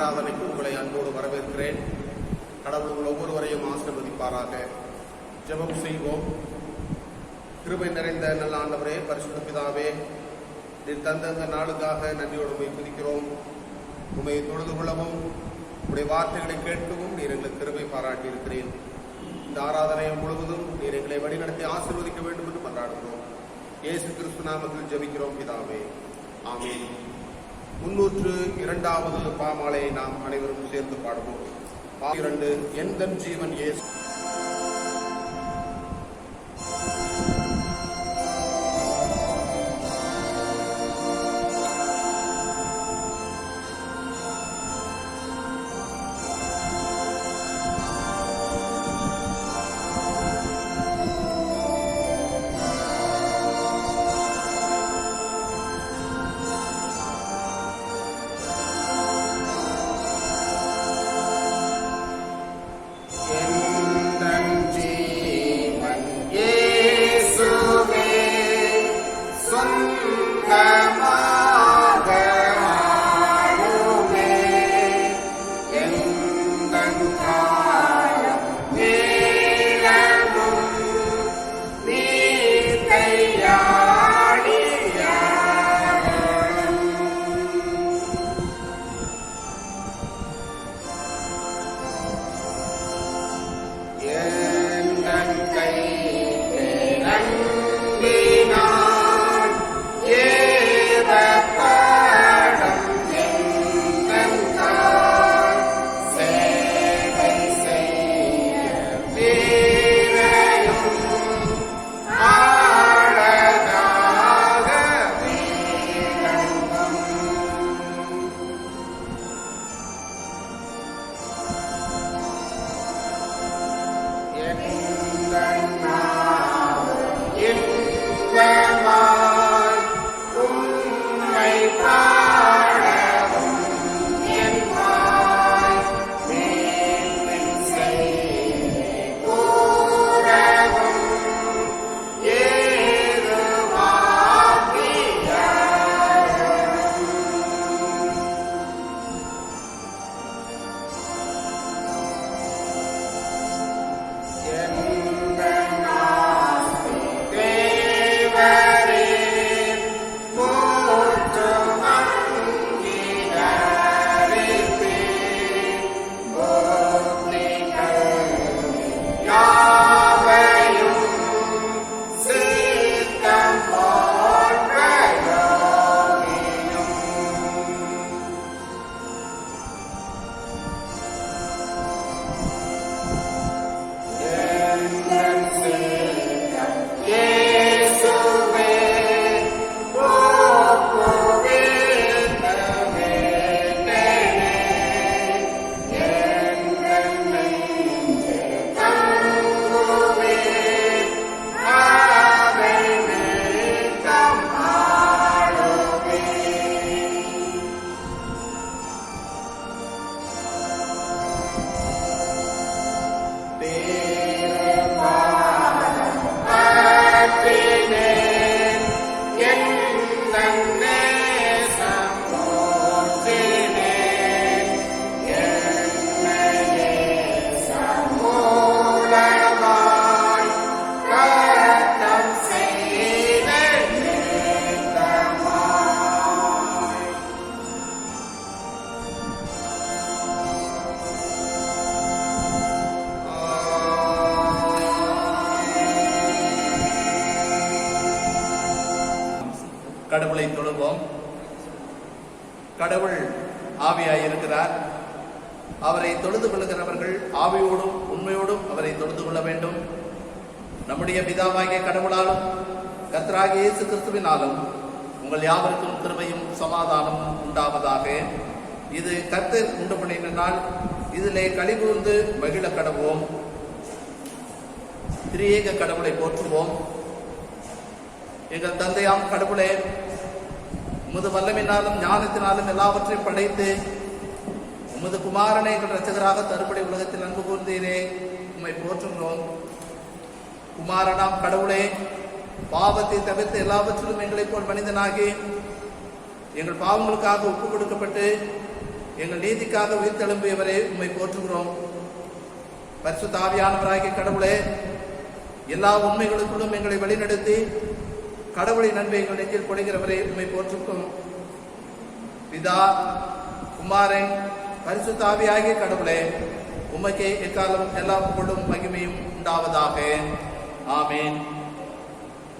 ஆராதனைக்கு உங்களை அன்போடு வரவேற்கிறேன். கடவுள் உங்கள் ஒவ்வொருவரையும் ஆசீர்வதிப்பாராக. ஜெபம் செய்வோம். கிருபை நிறைந்த நல்ல ஆண்டவரே, பரிசுத்த பிதாவே, நீர் தந்த நாளுக்காக நன்றியோடு உம்மை துதிக்கிறோம். உம்மை தொழுது கொள்ளவும் உடைய வார்த்தைகளை கேட்கவும் நீர் எங்களுக்கு கிருபை பாராட்டி இருக்கிறேன். இந்த ஆராதனை முழுவதும் நீர் எங்களை வழிநடத்தி ஆசீர்வதிக்க வேண்டும் என்று கொண்டாடுகிறோம். இயேசு கிறிஸ்து நாமத்தில் ஜெபிக்கிறோம் பிதாவே, ஆமென். 302வது பாமாலையை நாம் அனைவரும் சேர்ந்து பாடுவோம். 2 எந்தன் ஜீவன் இயேசு. கடவுளை தொழுவோம். கடவுள் ஆவியாய் இருக்கிறார். அவரை தொழுது கொள்ளுகிறவர்கள் ஆவியோடும் உண்மையோடும் அவரை தொழுது கொள்ள வேண்டும். நம்முடைய பிதாவாகிய கடவுளாலும் கர்த்தராகிய இயேசு கிறிஸ்துவினாலும் உங்கள் யாவருக்கும் கிருபையும் சமாதானம் உண்டாவதாக. இது கர்த்தர் உண்டு பண்ணின நாள், இதிலே களிகூர்ந்து மகிழ கடவோம். திரியேக கடவுளை போற்றுவோம். எங்கள் தந்தையாம் கடவுளே, உமது வல்லமையினாலும் ஞானத்தினாலும் எல்லாவற்றையும் படைத்து உமது குமாரனை எங்கள் இரட்சகராக தருபடி உலகத்தில் அன்பு கூர்ந்தீரே, உம்மை போற்றுகிறோம். குமாரனாம் கடவுளே, பாவத்தை தவிர்த்து எல்லாவற்றிலும் எங்களைப் போல் மனிதனாகி எங்கள் பாவங்களுக்காக ஒப்பு கொடுக்கப்பட்டு எங்கள் நீதிக்காக உயிர்த்தெழும்பியவரே உம்மை போற்றுகிறோம். பரிசுத்த ஆவியானவராகிய கடவுளே, எல்லா உண்மைகளுக்குள்ளும் எங்களை வழிநடத்தி கடவுளின் அன்பை எங்கள் நெஞ்சில் பொழிகிறவரே உம்மை போற்றுகிறோம். பிதா, குமாரன், பரிசுத்த ஆவியாகிய கடவுளே, உமக்கே எக்காலம் எல்லா புகழும் மகிமையும் உண்டாவதாக. ஆமேன்.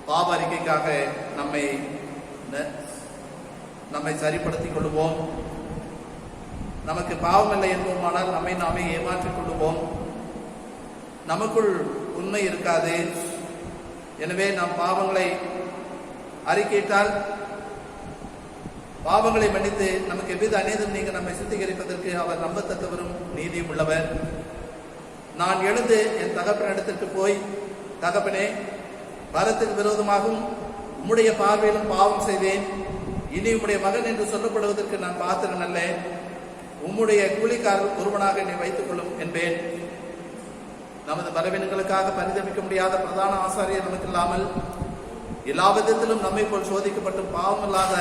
பாவ அறிக்கைக்காக நம்மை சரிப்படுத்திக் கொள்வோம். நமக்கு பாவமில்லை என்போமானால் நம்மை நாமே ஏமாற்றிக் கொள்வோம். நமக்குள் உண்மை இருக்காது. எனவே நாம் பாவங்களை அறிக்கையிட்டால் பாவங்களை மன்னித்து நமக்கு எவ்வித அநீதம் நீங்க நம்மை சுத்திகரிப்பதற்கு அவர் நம்பத்தக்கவரும் நீதியும் உள்ளவர். நான் எழுந்து என் தகப்பனிடத்திற்கு போய், தகப்பனே, வரத்துக்கு விரோதமாகவும் உம்முடைய பார்வையிலும் பாவம் செய்தேன். இனி உம்முடைய மகன் என்று சொல்லப்படுவதற்கு நான் பாத்திரன் அல்ல. உம்முடைய கூலிக்காரர் ஒருவனாக என்னை வைத்துக் கொள்ளும் என்பேன். நமது பலவீனங்களுக்காக பரிதவிக்க முடியாத பிரதான ஆசாரியர் நமக்கு இல்லாமல் எல்லா விதத்திலும் நம்மை போல் சோதிக்கப்பட்டும் பாவமில்லாத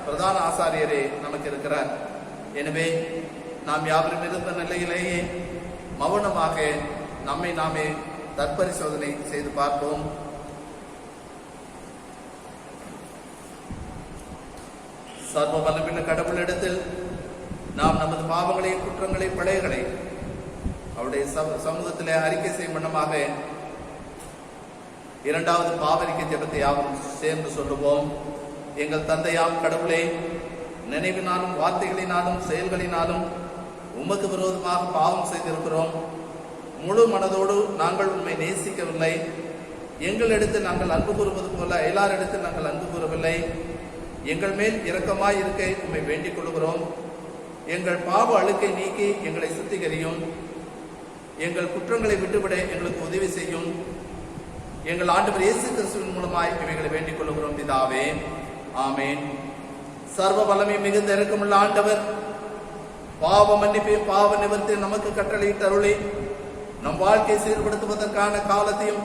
பிரதான ஆசாரியரே நமக்கு இருக்கிறார். எனவே நாம் யாவரும் இருந்த நிலையிலேயே மௌனமாக நம்மை நாமே தற்பரிசோதனை செய்து பார்ப்போம். சர்வ வல்லமையுள்ள கடவுளிடத்தில் நாம் நமது பாவங்களை, குற்றங்களை, பிழைகளை அவருடைய சமூகத்திலே அறிக்கை செய்யும் வண்ணமாக இரண்டாவது பாவரிக்கை ஜெபத்தை யாவும் சேர்ந்து சொல்லுவோம். எங்கள் தந்தையாம் கடவுளே, நினைவினாலும் வார்த்தைகளினாலும் செயல்களினாலும் உமக்கு விரோதமாக பாவம் செய்திருக்கிறோம். முழு மனதோடு நாங்கள் உண்மை நேசிக்கவில்லை. எங்களிடத்தில் நாங்கள் அன்பு கூறுவது போல எல்லாரிடத்தில் நாங்கள் அன்பு கூறவில்லை. எங்கள் மேல் இரக்கமாய் இருக்க உண்மை வேண்டிக் கொள்கிறோம். எங்கள் பாவ அழுக்கை நீக்கி எங்களை சுத்திகரியும். எங்கள் குற்றங்களை விட்டுவிட எங்களுக்கு உதவி செய்யும். எங்கள் ஆண்டவர் இயேசு கிறிஸ்துவின் மூலமாய் இவைகளை வேண்டிக் கொள்கிறோம் பிதாவே. ஆமேன். சர்வ வல்லமை மிகுந்த இரக்கமுள்ள ஆண்டவர் பாவ மன்னிப்பையும் பாவ நிவர்த்தியும் நமக்கு கட்டளையிட்டு அருளி நம் வாழ்க்கையை சீர்படுத்துவதற்கான காலத்தையும்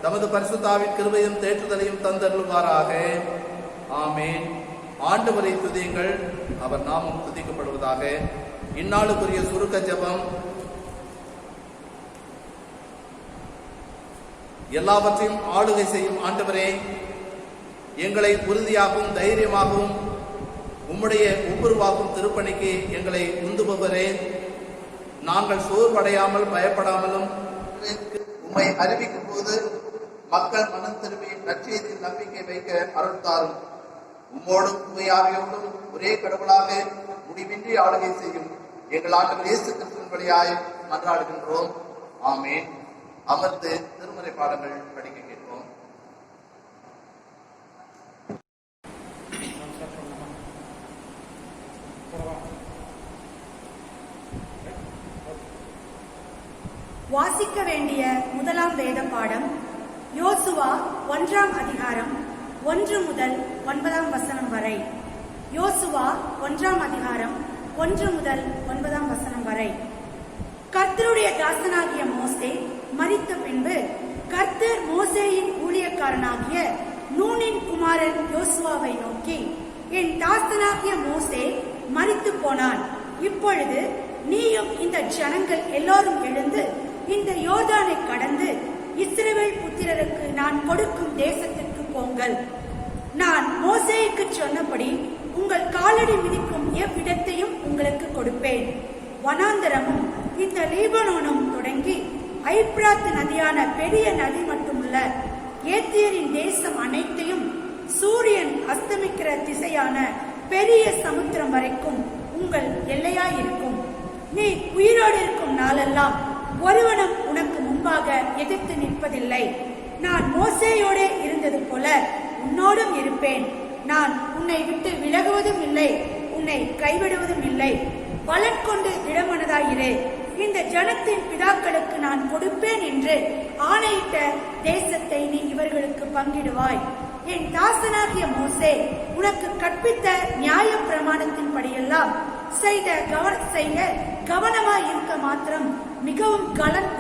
தமது பரிசுத்தாவின் கிருபையும் தேற்றுதலையும் தந்தருள்வாராக. ஆமேன். ஆண்டவரை துதியுங்கள், அவர் நாமம் துதிக்கப்படுவதாக. இந்நாளுக்குரிய சுருக்க ஜெபம். எல்லாவற்றையும் ஆளுகை செய்யும் ஆண்டவரே, எங்களை உறுதியாகவும் தைரியமாகவும் உம்முடைய ஒவ்வொருவாக்கும் திருப்பணிக்கு எங்களை உந்துபவரே, நாங்கள் சோர்வடையாமல் பயப்படாமலும் உம்மை அறிவிக்கும் போது மக்கள் மனம் திரும்பி நற்செய்தியில் நம்பிக்கை வைக்க அருள்தாரும். உம்மோடும் உண்மையாவியோடும் ஒரே கடவுளாக முடிவின்றி ஆளுகை செய்யும் எங்கள் ஆண்டவர் இயேசு கிறிஸ்துவின் வழியாய் மன்றாடுகின்றோம். ஆமேன். அமர்ந்து திருமறை பாடங்கள் படிக்க கேட்போம். வாசிக்க வேண்டிய முதலாம் வேத பாடம் யோசுவா 1ஆம் அதிகாரம் 1 முதல் 9ஆம் வசனம் வரை. யோசுவா 1ஆம் அதிகாரம் 1 முதல் 9ஆம் வசனம் வரை. கர்த்தருடைய தாசனாகிய மோசே மரித்த பின்பு கர்த்தர் மோசேயின் ஊழியக்காரனாகிய நூனின் குமாரன் யோசுவாவை நோக்கி, என் தாசனாகிய மோசே மரித்து போனான். இப்பொழுது நீயும் இந்த ஜனங்கள் எல்லோரும் எழுந்து இந்த யோர்தானை கடந்து இஸ்ரவேல் புத்திரருக்கு நான் கொடுக்கும் தேசத்திற்கு போங்கள். நான் மோசேயுக்கு சொன்னபடி உங்கள் காலடி மிதிக்கும் எவ்விடத்தையும் உங்களுக்கு கொடுப்பேன். வனாந்தரமும் இந்த லீபனோனும் தொடங்கி ஐப்ராத் நதியான பெரிய நதி மட்டுமுள்ள ஏத்தியரின் தேசம் அனைத்தையும் சூரியன் அஸ்தமிக்கிற திசையான பெரிய சமுத்திரம் வரைக்கும் உங்கள் எல்லையாயிருக்கும். நீ உயிரோடு இருக்கும் நாளெல்லாம் ஒருவனும் உனக்கு முன்பாக எதிர்த்து நிற்பதில்லை. நான் மோசேயோடே இருந்தது போல உன்னோடும் இருப்பேன். நான் உன்னை விட்டு விலகுவதும் இல்லை, உன்னை கைவிடுவதும் இல்லை. பலன் கொண்டு திடமனதாயிரு. இந்த ஜனத்தின் பிதாக்களுக்கு நான் கொடுப்பேன் என்று ஆணையிட்ட தேசத்தை நீ இவர்களுக்கு பங்கிடுவாய். என் தாசனாகிய மோசே உனக்கு கற்பித்த நியாய பிரமாணத்தின் படியெல்லாம் செய்ய கவனமாய் இருக்க மாத்திரம் மிகவும்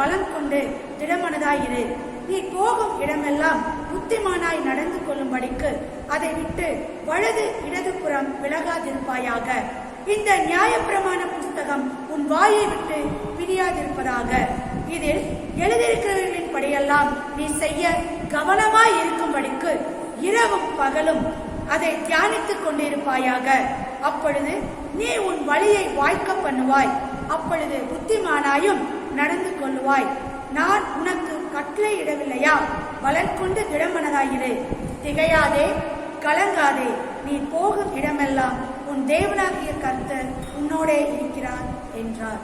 பலன் கொண்டு திடமனதாயிரு. நீ போகும் இடமெல்லாம் புத்திமானாய் நடந்து கொள்ளும்படிக்கு அதை விட்டு வலது இடதுபுறம் விலகாதிருப்பாயாக. இந்த நியாயப்பிரமாண புஸ்தகம் உன் வாயை விட்டு பிரியாதிருப்பதாக. இதில் எழுதியிருக்கிறவர்களின் படியெல்லாம் நீ செய்ய கவனமாய் இருக்கும்படிக்கு இரவும் பகலும் அதை தியானித்துக் கொண்டிருப்பாயாக. அப்பொழுது நீ உன் வழியை வாய்க்க பண்ணுவாய். அப்பொழுது புத்திமானாயும் நடந்து கொள்ளுவாய். நான் உனக்கு கட்டளை இடவில்லையா? பலன் கொண்டு திடமனதாயிரு. திகையாதே, கலங்காதே. நீ போகும் இடமெல்லாம் உன் தேவனாகிய கர்த்தர் உன்னோடே இருக்கிறார் என்றார்.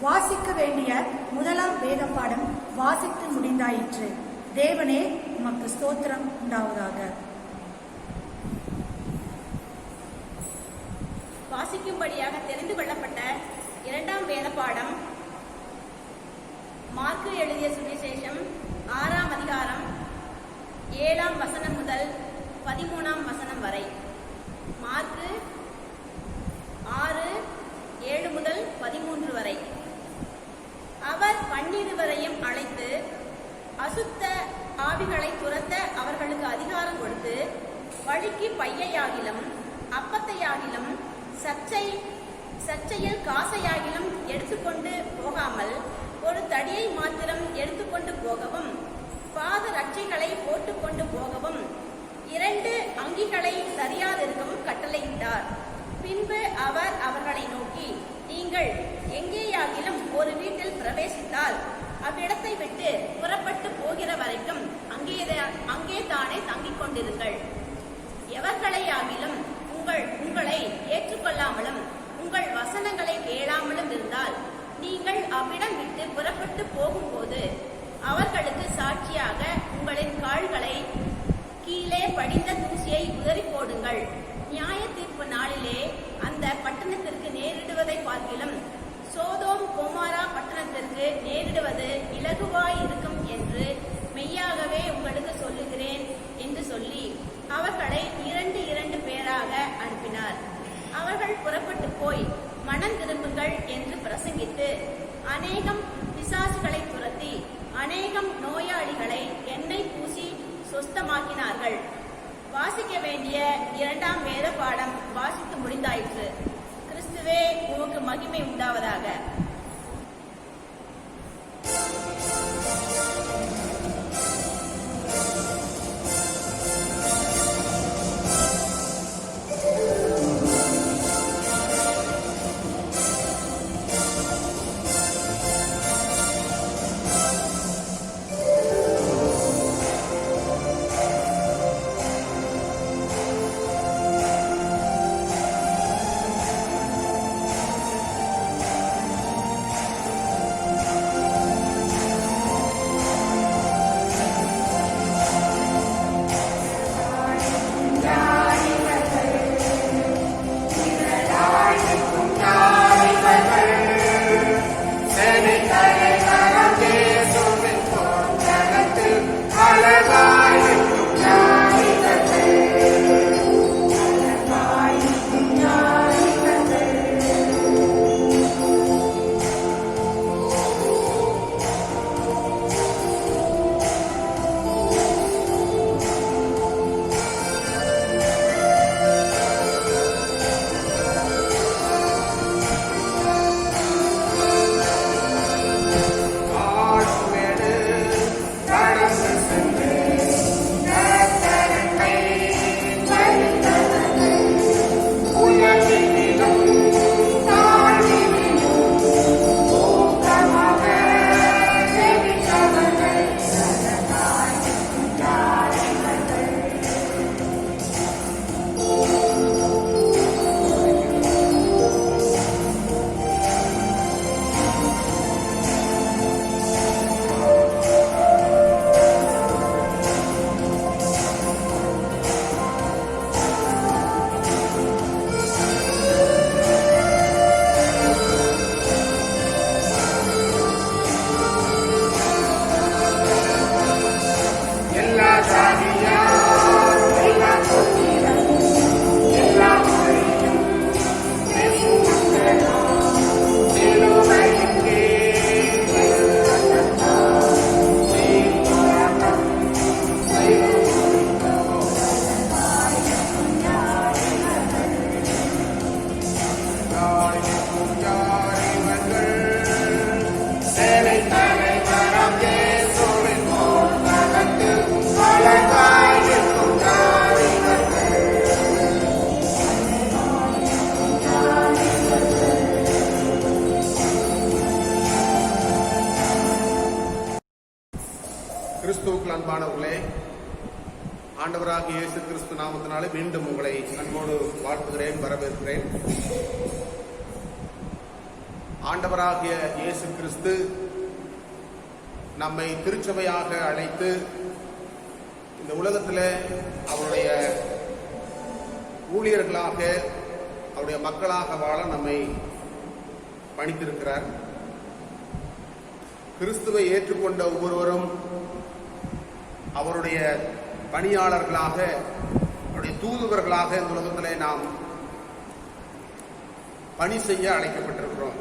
வாசிக்க வேண்டிய முதலாம் வேத பாடம் வாசித்து முடிந்தாயிற்று. தேவனே உமக்கு ஸ்தோத்திரம் உண்டாவதாக. வாசிக்கும்படியாக தெரிந்து கொள்ளப்பட்ட இரண்டாம் வேத பாடம் மார்க்கு எழுதிய சுவிசேஷம் 6ஆம் அதிகாரம் 7ஆம் வசனம் முதல் 13ஆம் வசனம் வரை. மார்க்கு 6:7 முதல் 13 வரை. அவர் 12 அழைத்து அசுத்த ஆவிகளை துரத்த அவர்களுக்கு அதிகாரம் கொடுத்து, வழிக்கு பையையாகிலும் அப்பத்தையாகிலும் சர்ச்சையில் காசையாகிலும் எடுத்துக்கொண்டு போகாமல் ஒரு தடியை மாத்திரம் எடுத்துக்கொண்டு போகவும், பாத ரட்சைகளை போட்டுக்கொண்டு போகவும், 2 அங்கிகளை சரியாதிருக்கவும் கட்டளையிட்டார். பின்பு அவர் அவர்களை நோக்கி, நீங்கள் எங்கேயாகிலும் ஒரு வீட்டில் பிரவேசித்தால் அவ்விடத்தை விட்டு புறப்பட்டு போகிற வரைக்கும் அங்கே தானே தங்கிக் கொண்டிருங்கள். எவர்களையாகிலும் உங்களை ஏற்றுக்கொள்ளாமலும் உங்கள் வசனங்களை கேளாமலும் இருந்தால், நீங்கள் அவ்விடம் விட்டு புறப்பட்டு போகும்போது அவர்களுக்கு சாட்சியாக உங்களின் கால்களை கீழே படிந்த தூசியை உதறி போடுங்கள். நியாய தீர்ப்பு நாளிலே அந்த பட்டணத்திற்கு நேரிடுவதை பார்க்கிலும் சோதோம் கோமாரா பட்டணத்திற்கு நேரிடுவது இலகுவாயிருக்கும் என்று மெய்யாகவே உங்களுக்கு சொல்லுகிறேன் என்று சொல்லி அவர்களை 2 பேராக அனுப்பினார். அவர்கள் புறப்பட்டு போய் மனம் திரும்புங்கள் என்று பிரசங்கித்து அநேகம் பிசாசுகளை துரத்தி அநேகம் நோயாளிகளை எண்ணெய் பூசி சொஸ்தமாக்கினார்கள். வாசிக்க வேண்டிய இரண்டாம் வேத பாடம் வாசித்து முடிந்தாயிற்று. கிறிஸ்துவே உமக்கு மகிமை உண்டாவதாக. யாரிக்கும் யார் இவர்கள் சேனை தலைவராம் இயேசுவின் முன்னகத்தில் அழகாயிருக்கும் யார் இவர்கள். கிறிஸ்துவுக்குள் அன்பானவர்களே, ஆண்டவராகிய இயேசு கிறிஸ்து நாமத்தினாலே மீண்டும் உங்களை அன்போடு வாழ்த்துகிறேன், வரவேற்கிறேன். ஆண்டவராகிய இயேசு கிறிஸ்து நம்மை திருச்சபையாக அழைத்து இந்த உலகத்தில் அவருடைய ஊழியர்களாக, அவருடைய மக்களாக வாழ நம்மை பணித்திருக்கிறார். கிறிஸ்துவை ஏற்றுக்கொண்ட ஒவ்வொருவரும் அவருடைய பணியாளர்களாக, அவருடைய தூதுவர்களாக இந்த உலகத்திலே நாம் பணி செய்ய அழைக்கப்பட்டிருக்கிறோம்.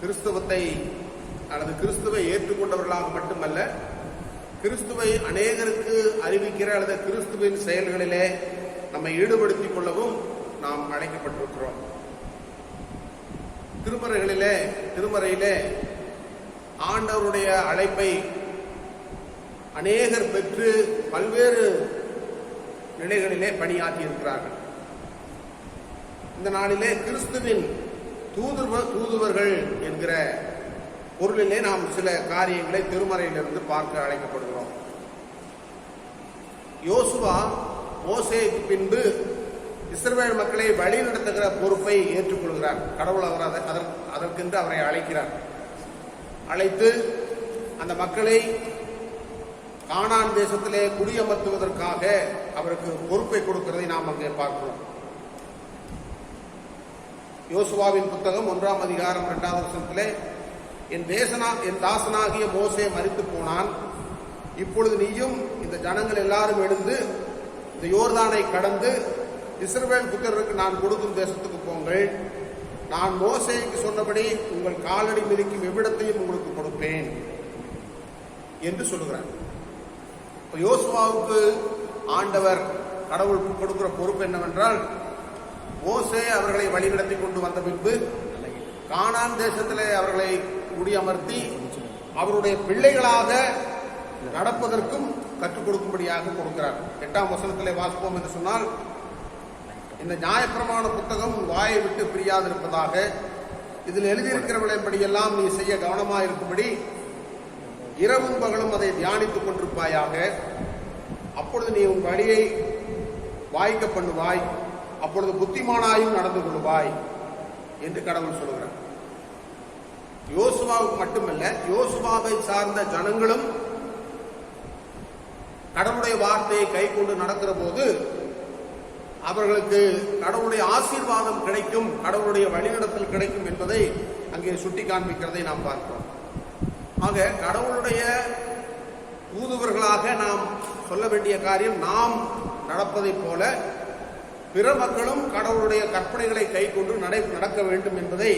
கிறிஸ்துவத்தை அல்லது கிறிஸ்துவை ஏற்றுக்கொண்டவர்களாக மட்டுமல்ல, கிறிஸ்துவை அநேகருக்கு அறிவிக்கிற அல்லது கிறிஸ்துவின் செயல்களிலே நம்மை ஈடுபடுத்திக் கொள்ளவும் நாம் அழைக்கப்பட்டிருக்கிறோம். திருமறையிலே ஆண்டவருடைய அழைப்பை அநேகர் பெற்று பல்வேறு நிலைகளிலே பணியாற்றி இருக்கிறார்கள். இந்த நாளிலே கிறிஸ்துவின் தூதுவர்கள் என்கிற பொருளிலே நாம் சில காரியங்களை திருமறையிலிருந்து பார்க்க அழைக்கப்படுகிறோம். யோசுவா மோசேக்கு பின்பு இஸ்ரவேல் மக்களை வழி நடத்துகிற பொறுப்பை ஏற்றுக்கொள்கிறார். கடவுள் அவர் அதற்கென்று அவரை அழைக்கிறார். அழைத்து அந்த மக்களை கானான் தேசத்திலே குடியமர்த்துவதற்காக அவருக்கு பொறுப்பை கொடுக்கிறதை நாம் அங்கே பார்க்கிறோம். யோசுவாவின் புத்தகம் 1ஆம் அதிகாரம் 2வது வசனத்திலே, என் தாசனாகிய மோசே மரித்து போனான், இப்பொழுது நீயும் இந்த ஜனங்கள் எல்லாரும் எழுந்து இந்த யோர்தானை கடந்து இஸ்ரவேல் புத்திரருக்கு நான் கொடுக்கும் தேசத்துக்கு போங்கள். நான் மோசேக்கு சொன்னபடி உங்கள் காலடி மிதிக்கும் எவ்விடத்தையும் உங்களுக்கு கொடுப்பேன் என்று சொல்லுகிறார். யோசுவாவுக்கு ஆண்டவர் கடவுள் கொடுக்கிற பொறுப்பு என்னவென்றால், மோசே அவர்களை வழிநடத்தி கொண்டு வந்த பின்பு கானான் தேசத்திலே அவர்களை குடியமர்த்தி அவருடைய பிள்ளைகளாக நடப்பதற்கும் கற்றுக் கொடுக்கும்படியாக கொடுக்கிறார். 8ஆம் வசனத்திலே வாசிப்போம் என்று சொன்னால், இந்த நியாயப்பிரமாண புத்தகம் வாயை விட்டு பிரியாதிருப்பதாக, இதில் எழுதியிருக்கிறவளின்படியெல்லாம் நீ செய்ய கவனமாயிருக்கும்படி இரவும் பகலும் அதை தியானித்துக் கொண்டிருப்பாயாக. அப்பொழுது நீ உன் வழியை வாய்க்க பண்ணுவாய், அப்பொழுது புத்திமானாயும் நடந்து கொள்வாய் என்று கடவுள் சொல்கிறார். யோசுவாவுக்கு மட்டுமல்ல, யோசுவாவை சார்ந்த ஜனங்களும் கடவுளுடைய வார்த்தையை கை கொண்டு நடக்கிற போது அவர்களுக்கு கடவுளுடைய ஆசீர்வாதம் கிடைக்கும், கடவுளுடைய வழிநடத்தல் கிடைக்கும் என்பதை அங்கே சுட்டி காண்பிக்கிறதை நாம் பார்க்கிறோம். ஆக கடவுளுடைய தூதுவர்களாக நாம் சொல்ல வேண்டிய காரியம், நாம் நடப்பதைப் போல பிற மக்களும் கடவுளுடைய கற்பனைகளை கை கொண்டு நடக்க வேண்டும் என்பதை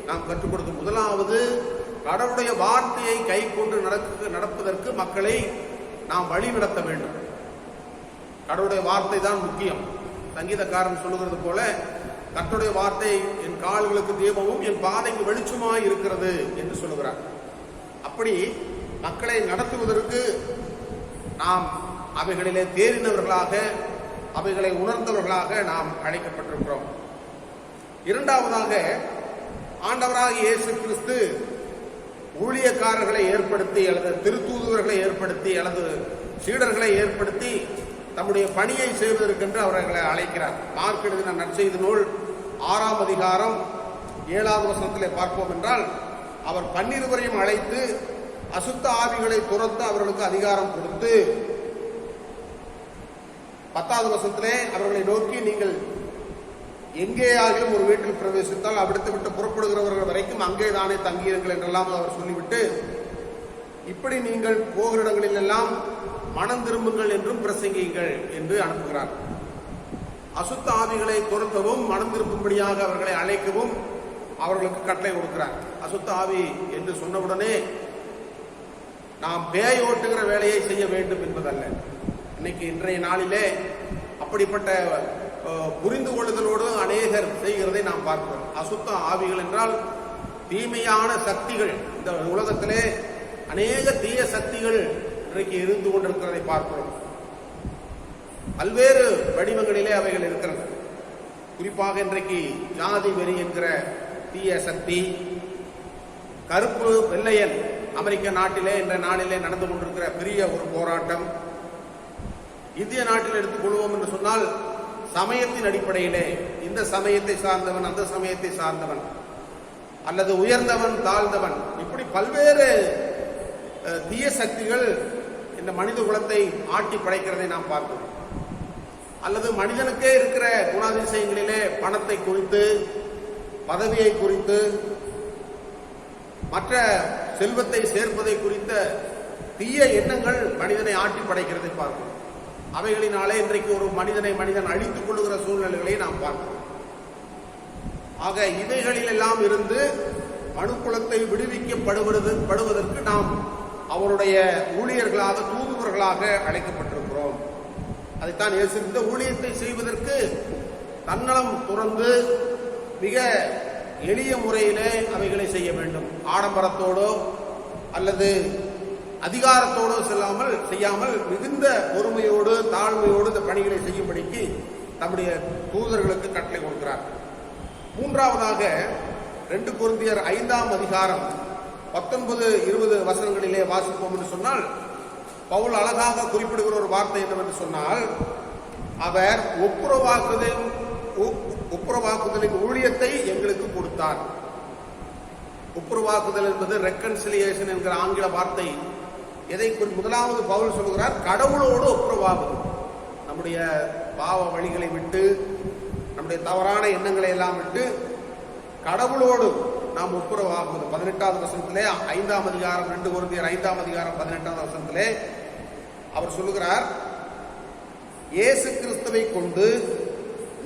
நாம் கற்றுக் கொடுத்தோம். முதலாவது, கடவுளுடைய வார்த்தையை கை கொண்டு நடப்பதற்கு மக்களை நாம் வழி நடத்த வேண்டும். கடவுளுடைய வார்த்தை தான் முக்கியம். சங்கீதக்காரன் சொல்லுகிறது போல, கர்த்தருடைய வார்த்தை என் கால்களுக்கு தீபமும் என் பாதைக்கு வெளிச்சமாய் இருக்கிறது என்று சொல்லுகிறார். அப்படி மக்களை நடத்துவதற்கு நாம் அவைகளிலே தேறினவர்களாக, அவைகளை உணர்ந்தவர்களாக நாம் அழைக்கப்பட்டிருக்கிறோம். இரண்டாவதாக, ஆண்டவராகிய இயேசு கிறிஸ்து ஊழியக்காரர்களை ஏற்படுத்தி அல்லது திருத்தூதுவர்களை ஏற்படுத்தி அல்லது சீடர்களை ஏற்படுத்தி தம்முடைய பணியை செய்வதற்கென்று அவர்களை அழைக்கிறார். மார்க் எழுதின நற்செய்தி நூல் 6ஆம் அதிகாரம் 7வது வசனத்திலே பார்ப்போம் என்றால், அவர் 12 அழைத்து அசுத்த ஆவிகளை துரத்த அவர்களுக்கு அதிகாரம் கொடுத்து 10வது வசனத்திலே அவர்களை நோக்கி, நீங்கள் எங்கேயாகிலும் ஒரு வீட்டில் பிரவேசித்தால் அவிடுத்து விட்டு புறப்படுகிறவர்கள் வரைக்கும் அங்கே தானே தங்கியிருங்கள் என்றெல்லாம் அவர் சொல்லிவிட்டு, இப்படி நீங்கள் போகிற இடங்களில் எல்லாம் மனம் திரும்புங்கள் என்றும் பிரசங்கியுங்கள் என்று அனுப்புகிறார். அசுத்த ஆவிகளை துரத்தவும் மனம் திரும்பும்படியாக அவர்களை அழைக்கவும் அவர்களுக்கு கட்டளை கொடுக்கிறார். அசுத்த ஆவி என்று சொன்னவுடனே நாம் பேய் ஓட்டுகிற வேலையை செய்ய வேண்டும் என்பதல்ல. இன்றைய நாளிலே அப்படிப்பட்ட புரிந்து கொள்ளுதலோடு அநேக அநேகர் செய்கிறதை நாம் பார்க்கிறோம். அசுத்த ஆவிகள் என்றால் தீமையான சக்திகள். இந்த உலகத்திலே அநேக தீய சக்திகள் இன்றைக்கு இருந்து கொண்டிருக்கிறதை பார்க்கிறோம். பல்வேறு வடிவங்களிலே அவைகள் இருக்கிறது. குறிப்பாக இன்றைக்கு ஜாதி வெறி என்கிற தீய சக்தி, கருப்பு வெள்ளையன் அமெரிக்க நாட்டிலே இந்த நாளிலே நடந்து கொண்டிருக்கிற பெரிய ஒரு போராட்டம். இந்திய நாட்டில் எடுத்துக்கொள்வோம் என்று சொன்னால் சமயத்தின் அடிப்படையிலே இந்த சமயத்தை சார்ந்தவன் அந்த சமயத்தை சார்ந்தவன் அல்லது உயர்ந்தவன் தாழ்ந்தவன், இப்படி பல்வேறு தீய சக்திகள் இந்த மனித குலத்தை ஆட்டி படைக்கிறதை நாம் பார்க்கிறோம். அல்லது மனிதனுக்கே இருக்கிற குணாதிசயங்களிலே பணத்தை குறித்து, பதவியை குறித்து, மற்ற செல்வத்தை சேர்ப்பதை குறித்த தீய எண்ணங்கள் மனிதனை ஆட்டி படைக்கிறதை பார்க்கிறோம். அவைகளினாலே இன்றைக்கு ஒரு மனிதன் அழித்துக் கொள்ளுகிற சூழ்நிலைகளை நாம் பார்க்கிறோம். ஆக இவைகளிலெல்லாம் இருந்து மனுக்குலத்தை விடுவிக்கப்படுவதற்கு நாம் அவருடைய ஊழியர்களாக, தூதுவர்களாக அழைக்கப்பட்டிருக்கிறோம். அதைத்தான் இயேசு இந்த ஊழியத்தை செய்வதற்கு தன்னலம் துறந்து மிக எளிய முறையிலே அவைகளை செய்ய வேண்டும். ஆடம்பரத்தோடோ அல்லது அதிகாரத்தோடோ செய்யாமல் மிகுந்த பொறுமையோடு தாழ்மையோடு இந்த பணிகளை செய்யும்படிக்கு நம்முடைய தூதர்களுக்கு கட்டளை கொடுக்கிறார். மூன்றாவதாக 2 கொரிந்தியர் 5ஆம் அதிகாரம் 19-20 வசனங்களிலே வாசிப்போம் என்று சொன்னால், பவுல் அழகாக குறிப்பிடுகிற ஒரு வார்த்தை என்னவென்று சொன்னால், அவர் ஒப்புரவாக்குதலின் ஊழியத்தை எங்களுக்கு கொடுத்தார். ஒப்புரவாக்குதல் என்பது ரெக்கன்சிலியேஷன் என்கிற ஆங்கில வார்த்தை. எதை முதலாவது பவுல் சொல்கிறார்? கடவுளோடு ஒப்புரவாகுது. நம்முடைய பாவ வழிகளை விட்டு, நம்முடைய தவறான எண்ணங்களை எல்லாம் விட்டு கடவுளோடு நாம் ஒப்புரவாகுவது. 18வது வசனத்திலே 5ஆம் அதிகாரம் 2 கொரிந்தியர் 5ஆம் அதிகாரம் 18வது வசனத்திலே அவர் சொல்லுகிறார், இயேசு கிறிஸ்துவை கொண்டு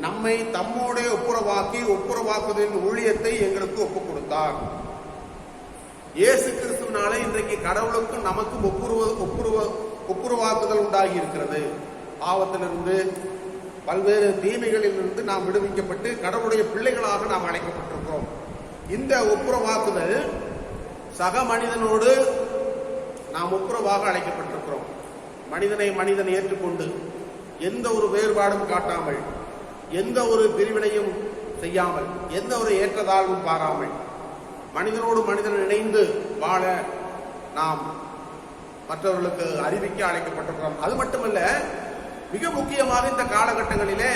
நம்மை தம்மோட ஒப்புரவாக்குவதின் ஊழியத்தை எங்களுக்கு ஒப்புக் கொடுத்தார். இயேசு கிறிஸ்துவினாலே இன்றைக்கு கடவுளுக்கும் நமக்கும் ஒப்புரவாக்குதல் உண்டாகி இருக்கிறது. பாவத்திலிருந்து, பல்வேறு தீமைகளிலிருந்து நாம் விடுவிக்கப்பட்டு கடவுளுடைய பிள்ளைகளாக நாம் அழைக்கப்பட்டிருக்கிறோம். இந்த ஒப்புரவாக்குதல் சக மனிதனோடு நாம் ஒப்புரவாக அழைக்கப்பட்டிருக்கிறோம். மனிதன் ஏற்றுக்கொண்டு எந்த ஒரு வேறுபாடும் காட்டாமல், எந்த ஒரு பிரிவினையும் செய்யாமல், எந்த ஒரு ஏற்றதாழ்வும் பாராமல் மனிதனோடு மனிதன் இணைந்து வாழ நாம் மற்றவர்களுக்கு அறிவிக்க அழைக்கப்பட்டிருக்கிறோம். அது மட்டுமல்ல, மிக முக்கியமாக இந்த காலகட்டங்களிலே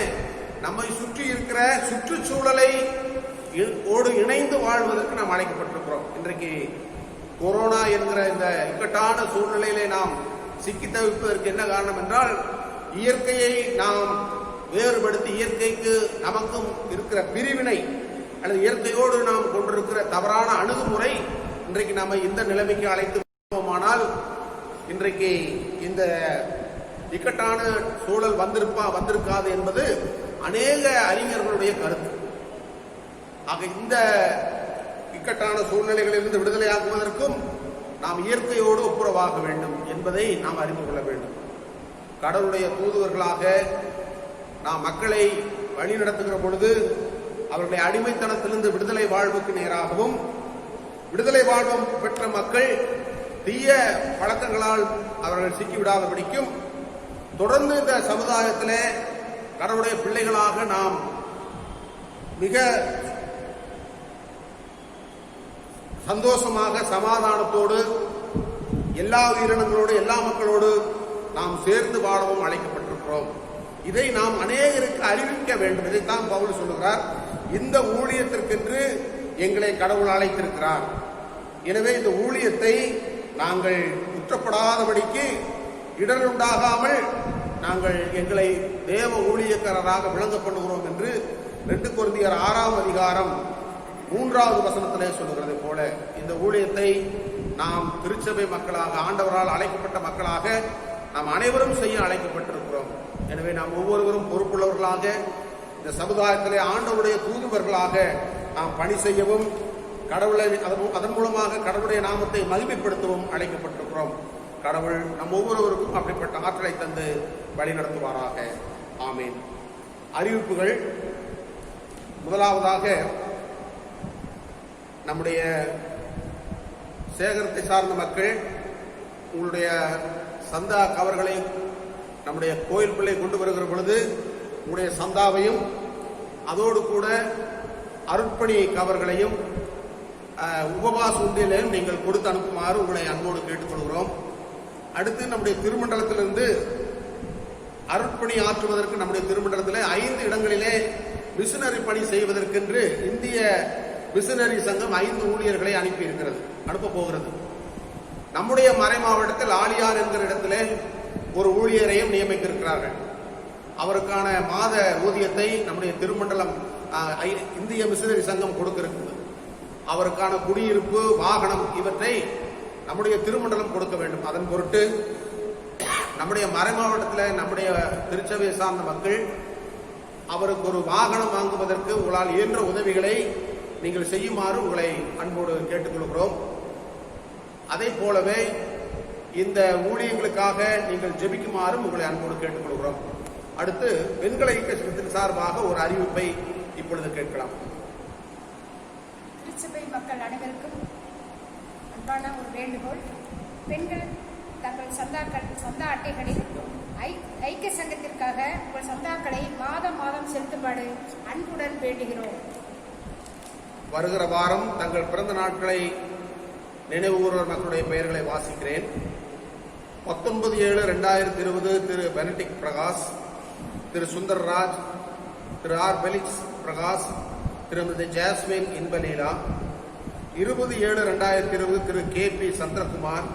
நம்மை சுற்றி இருக்கிற சுற்றுச்சூழலை ஓடு இணைந்து வாழ்வதற்கு நாம் அழைக்கப்பட்டிருக்கிறோம். இன்றைக்கு கொரோனா என்கிற இந்த இக்கட்டான சூழ்நிலையிலே நாம் சிக்கி தவிப்பதற்கு என்ன காரணம் என்றால், இயற்கையை நாம் வேறுபடுத்தி, இயற்கைக்கு நமக்கும் இருக்கிற பிரிவினை அல்லது இயற்கையோடு நாம் கொண்டிருக்கிற தவறான அணுகுமுறை இன்றைக்கு நம்ம இந்த நிலைமைக்கு அழைத்து போவோமானால் இன்றைக்கு இந்த இக்கட்டான சூழல் வந்திருக்காது என்பது அநேக அறிஞர்களுடைய கருத்து. ஆக இந்த இக்கட்டான சூழ்நிலைகளிலிருந்து விடுதலையாக்குவதற்கும் நாம் இயற்கையோடு ஒப்புரவாக வேண்டும் என்பதை நாம் அறிந்து கொள்ள வேண்டும். கடவுளுடைய தூதுவர்களாக நாம் மக்களை வழிநடத்துகிற பொழுது அவர்களை அடிமைத்தனத்திலிருந்து விடுதலை வாழ்வுக்கு நேராகவும், விடுதலை வாழ்வும் பெற்ற மக்கள் தீய பழக்கங்களால் அவர்கள் சிக்கிவிடாதபடிக்கும் தொடர்ந்து இந்த சமுதாயத்திலே கடவுளுடைய பிள்ளைகளாக நாம் மிக சந்தோஷமாக, சமாதானத்தோடு, எல்லா உயிரினங்களோடு, எல்லா மக்களோடு நாம் சேர்ந்து வாழவும் அழைக்கப்பட்டிருக்கிறோம். இதை நாம் அநேகருக்கு அறிவிக்க வேண்டும். இதைத்தான் பவுல் சொல்லுகிறார், இந்த ஊழியத்திற்கென்று எங்களை கடவுள் அழைத்திருக்கிறார். எனவே இந்த ஊழியத்தை நாங்கள் குற்றப்படாதபடிக்கு, இடர் உண்டாகாமல் நாங்கள் எங்களை தேவ ஊழியக்காரராக விளங்க பண்ணுகிறோம் என்று 2 கொரிந்தியர் 6ஆம் அதிகாரம் 3வது வசனத்திலே சொல்லுகிறது போல, இந்த ஊழியத்தை நாம் திருச்சபை மக்களாக, ஆண்டவரால் அழைக்கப்பட்ட மக்களாக நாம் அனைவரும் செய்ய அழைக்கப்பட்டிருக்கிறோம். எனவே நாம் ஒவ்வொருவரும் பொறுப்புள்ளவர்களாக இந்த சமுதாயத்திலே ஆண்டவருடைய தூதுவர்களாக நாம் பணி செய்யவும், கடவுளை அதன் மூலமாக கடவுளுடைய நாமத்தை மகிமைப்படுத்தவும் அழைக்கப்பட்டிருக்கிறோம். கடவுள் நம் ஒவ்வொருவருக்கும் அப்படிப்பட்ட ஆற்றலை தந்து வழி நடத்துவாராக. ஆமீன். அறிவிப்புகள். முதலாவதாக நம்முடைய சேகரத்தை சார்ந்த மக்கள் உங்களுடைய சந்தா கவர்களை நம்முடைய கோயில் பிள்ளை கொண்டு வருகிற பொழுது உங்களுடைய சந்தாவையும் அதோடு கூட அருட்பணி கவர்களையும் உபவாச உண்டியலையும் நீங்கள் கொடுத்து அனுப்புமாறு உங்களை அன்போடு கேட்டுக்கொள்கிறோம். அடுத்து நம்முடைய திருமண்டலத்திலிருந்து அருட்பணி ஆற்றுவதற்கு நம்முடைய திருமண்டலத்தில் 5 இடங்களிலே மிஷனரி பணி செய்வதற்கென்று இந்திய மிஷனரி சங்கம் 5 ஊழியர்களை அனுப்பி இருக்கிறது, அனுப்ப போகிறது. நம்முடைய மறை மாவட்டத்தில் ஆலியார் என்கிற இடத்திலே ஒரு ஊழியரையும் நியமித்திருக்கிறார்கள். அவருக்கான மாத ஊதியத்தை நம்முடைய திருமண்டலம் இந்திய மிஷனரி சங்கம் கொடுக்கிறது. அவருக்கான குடியிருப்பு, வாகனம் இவற்றை நம்முடைய திருமண்டலம் கொடுக்க வேண்டும். அதன் பொருட்டு நம்முடைய மறை மாவட்டத்தில் நம்முடைய திருச்சபையை சார்ந்த மக்கள் அவருக்கு ஒரு வாகனம் வாங்குவதற்கு உங்களால் இயன்ற உதவிகளை நீங்கள் செய்யுமாறு உங்களை அன்போடு கேட்டுக்கொள்கிறோம். அதே போலவே இந்த ஊழியர்களுக்காக நீங்கள் ஜெபிக்குமாறும் உங்களை அன்போடு கேட்டுக்கொள்கிறோம். அடுத்து பெண்களை இயக்கத்தின் சார்பாக ஒரு அறிவிப்பை இப்பொழுது கேட்கலாம். திருச்சபை மக்கள் அனைவருக்கும் அன்பான ஒரு வேண்டுகோள். பெண்கள் தங்கள் சந்தா அட்டைகளில் ஐக்கிய சங்கத்திற்காக உங்கள் சந்தாக்களை மாதம் செலுத்துமாறு அன்புடன் வேண்டுகிறோம். வருகிற வாரம் தங்கள் பிறந்த நாட்களை நினைவு கூறுவோர் மக்களுடைய பெயர்களை வாசிக்கிறேன். 19/7/2020 திரு பெனடிக் பிரகாஷ், திரு சுந்தர்ராஜ், திரு ஆர் பெலிக்ஸ் பிரகாஷ், திருமதி ஜாஸ்மின் இன்பலீலா. 20/7/2020 திரு KP சந்திரகுமார்.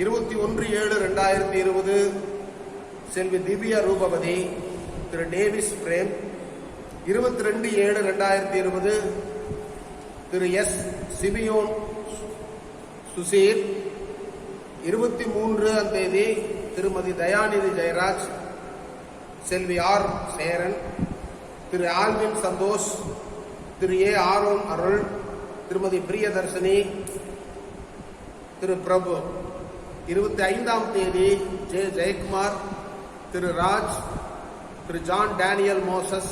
21/7/2020 செல்வி திவ்யா ரூபவதி, திரு டேவிஸ் பிரேம். 22/7/2020 திரு எஸ் சிமியோன் சுசீர். 23ஆம் தேதி திருமதி தயாநிதி ஜெயராஜ், செல்வி ஆர் சேரன், திரு ஆல்வின் சந்தோஷ், திரு ஏ ஆரோன் அருள், திருமதி பிரியதர்ஷினி, திரு பிரபு. 25ஆம் தேதி ஜெயக்குமார், திரு ராஜ், திரு ஜான் டேனியல் மோசஸ்,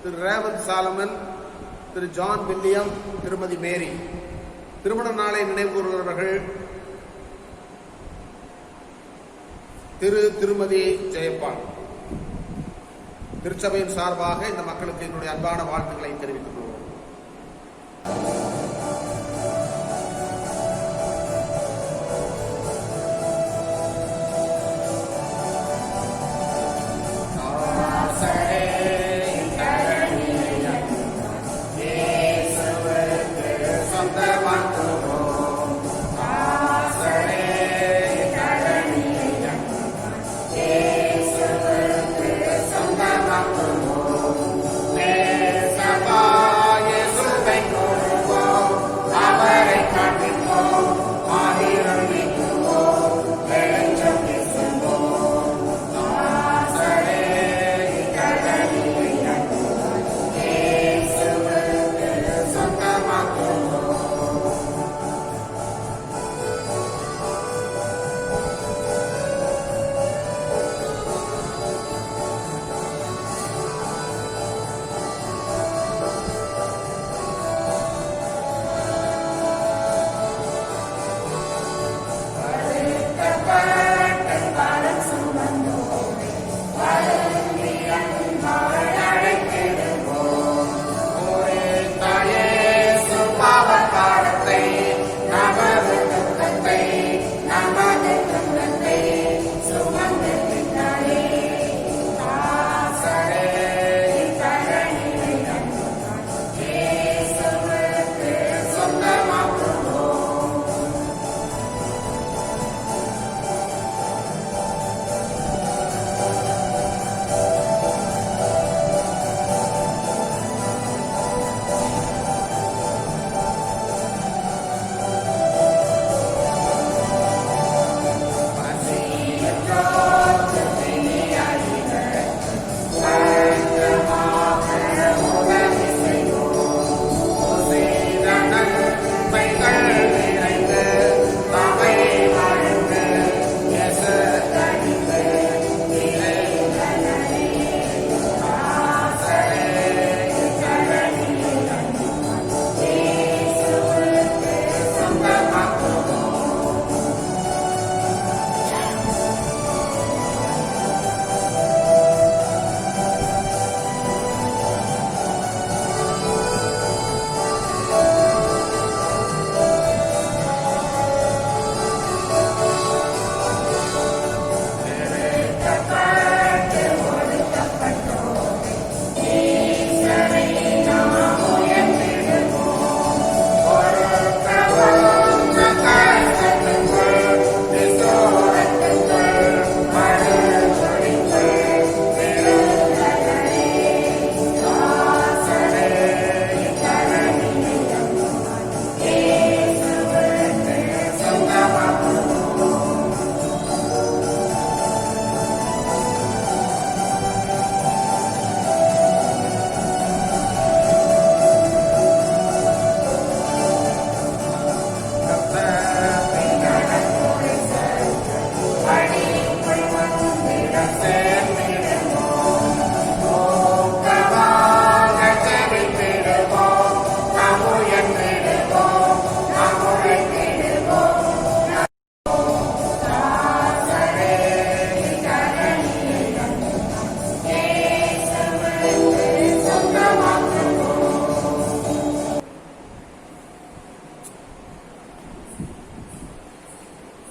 திரு ரேவந்த் சாலமன், திரு ஜான் வில்லியம், திருமதி மேரி. திருமண நாளை நினைவு கூறுகிறவர்கள் திருமதி ஜெயபால். திருச்சபையின் சார்பாக இந்த மக்களுக்கு என்னுடைய அன்பான வாழ்த்துக்களை தெரிவித்துக் கொள்வோம். Bye.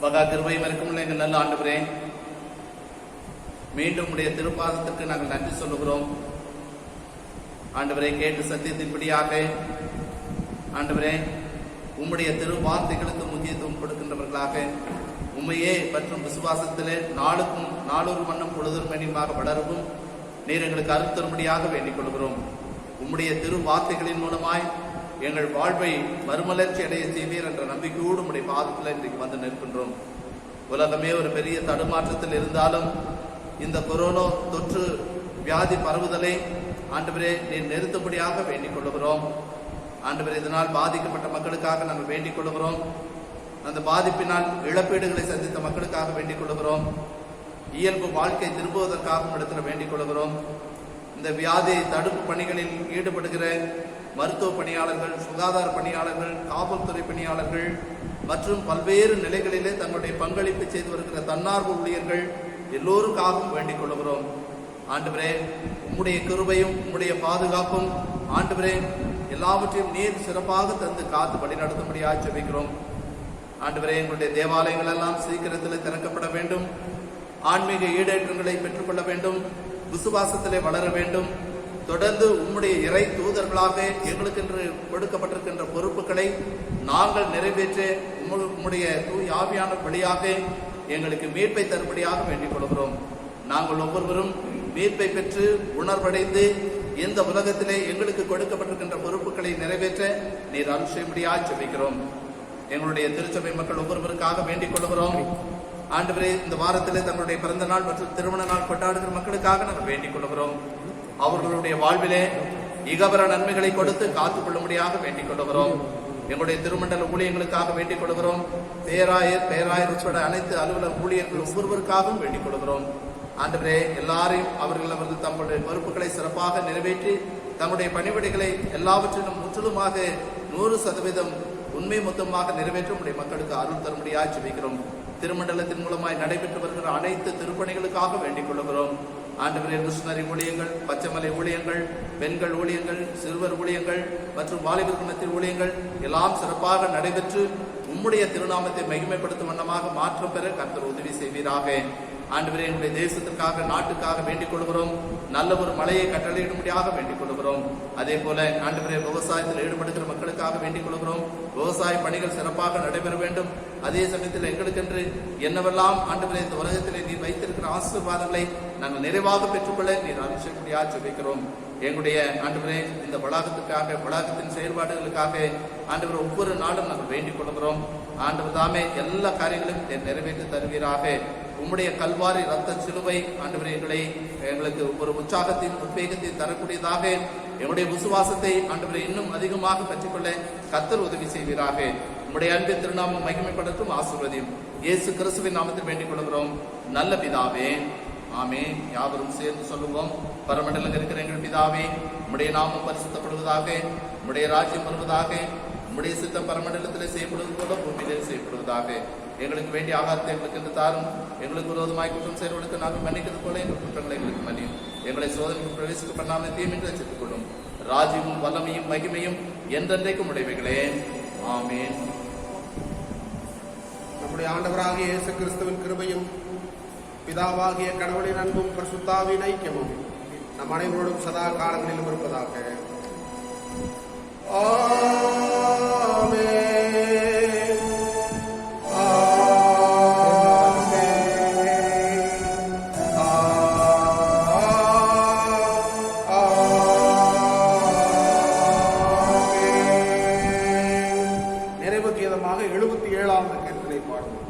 மகா கிருபையும் இருக்கும்ல எங்கள் நல்ல ஆண்டவரே, மீண்டும் உடைய திருப்பாதத்திற்கு நாங்கள் நன்றி சொல்லுகிறோம். ஆண்டவரே, கேட்டு சத்தியத்தின்படியாக ஆண்டவரே உம்முடைய திரு வார்த்தைகளுக்கு முக்கியத்துவம் கொடுக்கின்றவர்களாக உண்மையே மற்றும் விசுவாசத்திலே நாளுக்கும் நாளொரு வண்ணம் பொழுதும் மேனியமாக வளரவும் நீர் எங்களுக்கு அருள் தரும்படியாக வேண்டிக் கொள்கிறோம். உம்முடைய திரு வார்த்தைகளின் மூலமாய் எங்கள் வாழ்வை மறுமலர்ச்சி அடைய செய்வீர் என்ற நம்பிக்கையோடு உம்முடைய பாதத்தில் இன்றைக்கு வந்து நிற்கின்றோம். உலகமே ஒரு பெரிய தடுமாற்றத்தில் இருந்தாலும் இந்த கொரோனா தொற்று வியாதி பரவுதலை ஆண்டவரே நீர் நிறுத்தும்படியாக வேண்டிக் கொள்கிறோம். ஆண்டவரே, இதனால் பாதிக்கப்பட்ட மக்களுக்காக நாங்கள் வேண்டிக் கொள்கிறோம். அந்த பாதிப்பினால் இழப்பீடுகளை சந்தித்த மக்களுக்காக வேண்டிக் கொள்கிறோம். இயல்பு வாழ்க்கை திரும்புவதற்காக இடத்துல வேண்டிக் கொள்கிறோம். இந்த வியாதி தடுப்பு பணிகளில் ஈடுபடுகிற மருத்துவ பணியாளர்கள், சுகாதார பணியாளர்கள், காவல்துறை பணியாளர்கள் மற்றும் பல்வேறு நிலைகளிலே தங்களுடைய பங்களிப்பு செய்து வருகிற தன்னார்வ ஊழியர்கள் எல்லோருக்காகவும் வேண்டிக் கொள்கிறோம். ஆண்டவரே, உம்முடைய கிருபையும் உம்முடைய பாதுகாப்பும் ஆண்டவரே எல்லாவற்றையும் நீர் சிறப்பாக தந்து காத்து வழி நடத்தும்படியாக ஜெபிக்கிறோம். ஆண்டவரே, எங்களுடைய தேவாலயங்கள் எல்லாம் சீக்கிரத்தில் திறக்கப்பட வேண்டும். ஆன்மீக ஈடேற்றங்களை பெற்றுக்கொள்ள வேண்டும். விசுவாசத்திலே வளர வேண்டும். தொடர்ந்து உம்முடைய இறை தூதர்களாக எங்களுக்கென்று கொடுக்கப்பட்டிருக்கின்ற பொறுப்புகளை நாங்கள் நிறைவேற்ற உம்முடைய தூய் ஆவியான வழியாக எங்களுக்கு மீட்பை தரும்படியாக வேண்டிக் கொள்கிறோம். நாங்கள் ஒவ்வொருவரும் மீட்பை பெற்று உணர்வடைந்து இந்த உலகத்திலே எங்களுக்கு கொடுக்கப்பட்டிருக்கின்ற பொறுப்புகளை நிறைவேற்ற நீர் அருள் செய்யும்படியாக ஜெபிக்கிறோம். எங்களுடைய திருச்சபை மக்கள் ஒவ்வொருவருக்காக வேண்டிக் கொள்கிறோம். ஆண்டவரே, இந்த வாரத்திலே தங்களுடைய பிறந்த நாள் மற்றும் திருமண நாள் கொண்டாடுகிற மக்களுக்காக நாங்கள் வேண்டிக் கொள்கிறோம். அவர்களுடைய வாழ்விலே இகபர நன்மைகளை கொடுத்து காத்துக் கொள்ளும்படியாக வேண்டிக் கொள்கிறோம். எங்களுடைய திருமண்டல ஊழியர்களுக்காக வேண்டிக் கொள்கிறோம். பேராயர் உட்பட அனைத்து அலுவலர் ஊழியர்கள் ஒவ்வொருவருக்காகவும் வேண்டிக் கொள்கிறோம். ஆண்டவரே, எல்லாரையும் அவர்கள் தங்களுடைய பொறுப்புகளை சிறப்பாக நிறைவேற்றி தங்களுடைய பணிவிடைகளை எல்லாவற்றிலும் முற்றிலுமாக 100% உண்மை மொத்தமாக நிறைவேற்ற உடைய மக்களுக்கு அருள் தரும்படியாக ஜெபிக்கிறோம். திருமண்டலத்தின் மூலமாய் நடைபெற்று வருகிற அனைத்து திருப்பணிகளுக்காக வேண்டிக் கொள்கிறோம். ஆண்டவரே, மிஷனரி ஊழியங்கள், பச்சைமலை ஊழியங்கள், பெண்கள் ஊழியங்கள், சிறுவர் ஊழியங்கள் மற்றும் வாலிபர் குணத்தின் ஊழியங்கள் எல்லாம் சிறப்பாக நடைபெற்று உம்முடைய திருநாமத்தை மகிமைப்படுத்தும் வண்ணமாக மாற்றம் பெற கர்த்தர் உதவி செய்வீராக. ஆண்டவரே, என்னுடைய தேசத்திற்காக நாட்டுக்காக வேண்டிக் கொள்கிறோம். நல்ல ஒரு மழையை கட்டளையிடும்படியாக வேண்டிக் கொள்கிறோம். அதே போல ஆண்டவரே, விவசாயத்தில் ஈடுபடுகிற மக்களுக்காக வேண்டிக் கொள்கிறோம். விவசாய பணிகள் சிறப்பாக நடைபெற வேண்டும். அதே சமயத்தில் எங்களுக்கென்று என்னவெல்லாம் ஆண்டவரே இந்த உலகத்திலே நீர் வைத்திருக்கிற ஆசீர்வாதங்களை நாங்கள் நிறைவாக பெற்றுக்கொள்ள நீர் அருள்படியாக ஜெபிக்கிறோம். எங்களுடைய ஆண்டவரே, இந்த வளாகத்துக்காக, வளாகத்தின் செயல்பாடுகளுக்காக ஆண்டவர் ஒவ்வொரு நாளும் நாங்கள் வேண்டிக் கொள்கிறோம். ஆண்டவர் தாமே எல்லா காரியங்களையும் நிறைவேற்றி தருவீராக. உம்முடைய கல்வாரி ரத்த சிலுவை ஆண்டவரே எங்களுக்கு ஒரு உற்சாகத்தையும் உத்வேகத்தையும் தரக்கூடியதாக எங்களுடைய விசுவாசத்தை ஆண்டவரை இன்னும் அதிகமாக கற்றுக்கொள்ள கர்த்தர் உதவி செய்வீராக. உம்முடைய அன்பின் திருநாமம் மகிமைப்படுத்தும் ஆசீர்வதியும் இயேசு கிறிஸ்துவின் நாமத்தில் வேண்டிக் கொள்கிறோம் நல்ல பிதாவே, ஆமென். யாவரும் சேர்ந்து சொல்லுவோம். பரமண்டலம் இருக்கிற எங்கள் பிதாவே, உம்முடைய நாமம் பரிசுத்தப்படுவதாக, உம்முடைய ராஜ்யம் வருவதாக, உம்முடைய சித்தம் பரமண்டலத்திலே செய்யப்படுவது போல பூமியிலே செய்யப்படுவதாக. எங்களுக்கு வேண்டிய ஆகாரத்தை எங்களுக்கு என்று தாரும். எங்களுக்கு விரோதமாய் குற்றம் செய்வர்களுக்கு நாங்கள் மன்னிக்கிறது போல எங்கள் குற்றங்களை எங்களுக்கு மன்னியும். எங்களை சோதனைக்கு பிரவேசிக்க பண்ணாமல் தீமின்றி ரட்சித்துக் கொள்ளும். ராஜ்யமும் வல்லமையும் மகிமையும் என்றென்றைக்கும் உடையவைகளே. ஆமென். நம்முடைய ஆண்டவராகிய இயேசு கிறிஸ்துவின் கிருபையும் பிதாவாகிய கடவுளின் அன்பும் பரிசுத்தாவின் ஐக்கியமும் நம் அனைவரோடும் சதா காலங்களிலும் இருப்பதாக. ஆமென். நிறைவு கீதமாக 77வது கீர்த்தனை பாடுவோம்.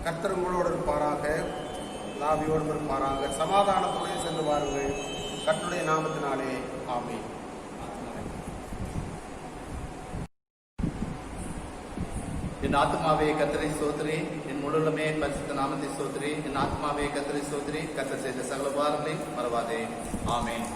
கர்த்தர் உங்களோடு இருப்பாராக, லாவியோடு இருப்பாராக. சமாதானத்தோடு சென்று வாருங்கள். கர்த்தருடைய நாமத்தினாலே ஆமென். என் ஆத்மாவே கர்த்தரை ஸ்தோத்திரி, என் முழுமே பரிசுத்த நாமத்தை ஸ்தோத்திரி. என் ஆத்மாவே கர்த்தரை ஸ்தோத்திரி, கர்த்தர் செய்த சகல உபகாரங்களை மறவாதே. ஆமென்.